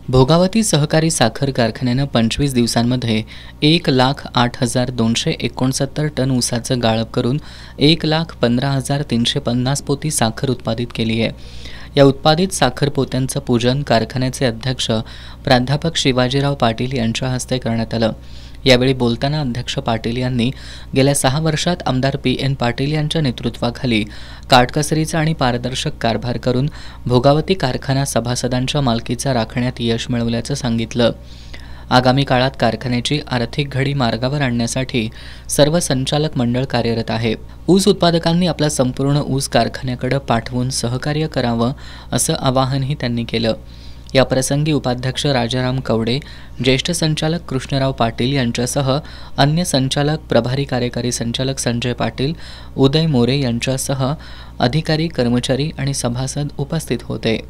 भोगावती सहकारी साखर कारखान्यानं 25 दिवसांमध्ये 1,08,269 टन ऊसाचं गाळप करून 1,15,350 पोती साखर उत्पादित केली आहे। या उत्पादित साखर पोत्यांचं पूजन कारखान्याचे अध्यक्ष प्राध्यापक शिवाजीराव पाटील यांच्या हस्ते करण्यात आलं। यावेळी बोलताना अध्यक्ष पाटील यांनी गेल्या 6 वर्षात आमदार PN पाटील यांच्या नेतृत्वाखाली काटकसरीचा आणि पारदर्शक कारभार करून भोगावती कारखाना सभासदांच्या मालकीचा राखण्यात यश मिळवल्याचं सांगितलं। आगामी काळात कारखान्याची आर्थिक घडी मार्गावर आणण्यासाठी सर्व संचालक मंडळ कार्यरत आहे। ऊस उत्पादकांनी आपला संपूर्ण ऊस कारखान्याकडे पाठवून सहकार्य करावं असं आवाहनही त्यांनी केलं। या प्रसंगी उपाध्यक्ष राजाराम कवडे, ज्येष्ठ संचालक कृष्णराव पाटील यांच्यासह अन्य संचालक, प्रभारी कार्यकारी संचालक संजय पाटील, उदय मोरे यांच्यासह अधिकारी, कर्मचारी आणि सभासद उपस्थित होते।